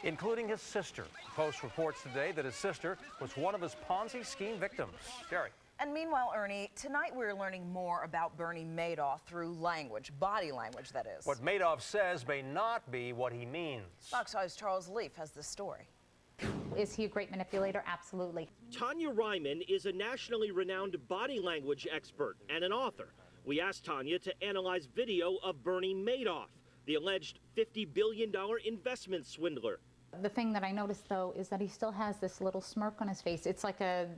including his sister. The Post reports today that his sister was one of his Ponzi scheme victims. Dari. And meanwhile, Ernie, tonight we're learning more about Bernie Madoff through language, body language, that is. What Madoff says may not be what he means. Fox 5's Charles Leaf has this story. Is he a great manipulator? Absolutely. Tonya Reiman is a nationally renowned body language expert and an author. We asked Tonya to analyze video of Bernie Madoff, the alleged $50 billion investment swindler. The thing that I noticed, though, is that he still has this little smirk on his face. It's like a,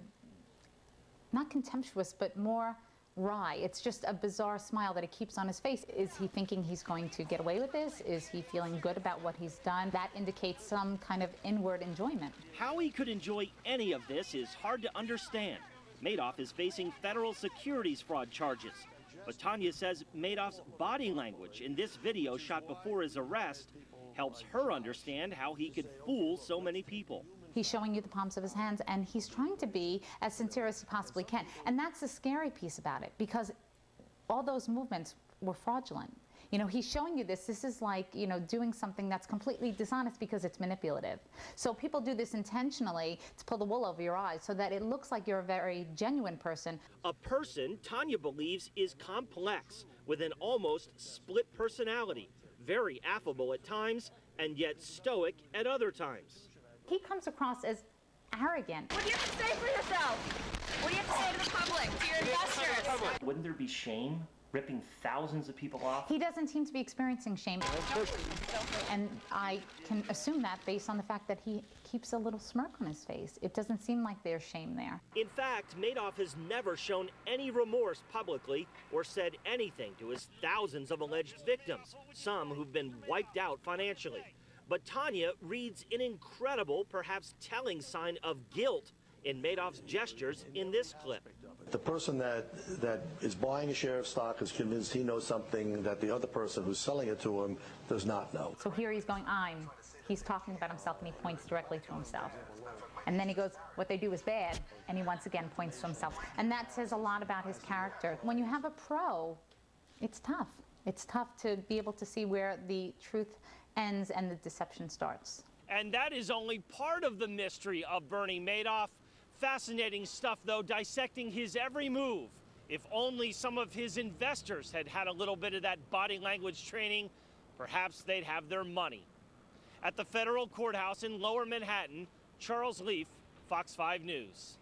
not contemptuous, but more wry. It's just a bizarre smile that he keeps on his face. Is he thinking he's going to get away with this? Is he feeling good about what he's done? That indicates some kind of inward enjoyment. How he could enjoy any of this is hard to understand. Madoff is facing federal securities fraud charges. But Tonya says Madoff's body language in this video shot before his arrest helps her understand how he could fool so many people. He's showing you the palms of his hands, and he's trying to be as sincere as he possibly can. And that's the scary piece about it, because all those movements were fraudulent. You know, he's showing you this. This is like, you know, doing something that's completely dishonest because it's manipulative. So people do this intentionally to pull the wool over your eyes so that it looks like you're a very genuine person. A person Tonya believes is complex, with an almost split personality, very affable at times and yet stoic at other times. He comes across as arrogant. What do you have to say for yourself? What do you have to say to the public, to your investors? Wouldn't there be shame ripping thousands of people off? He doesn't seem to be experiencing shame. And I can assume that based on the fact that he keeps a little smirk on his face. It doesn't seem like there's shame there. In fact, Madoff has never shown any remorse publicly or said anything to his thousands of alleged victims, some who've been wiped out financially. But Tonya reads an incredible, perhaps telling sign of guilt in Madoff's gestures in this clip. The person that is buying a share of stock is convinced he knows something that the other person who's selling it to him does not know. So here he's going, he's talking about himself, and he points directly to himself. And then he goes, what they do is bad, and he once again points to himself. And that says a lot about his character. When you have a pro, it's tough. It's tough to be able to see where the truth ends and the deception starts. And that is only part of the mystery of Bernie Madoff. Fascinating stuff, though, dissecting his every move. If only some of his investors had had a little bit of that body language training, perhaps they'd have their money. At the federal courthouse in Lower Manhattan, Charles Leaf, Fox 5 News.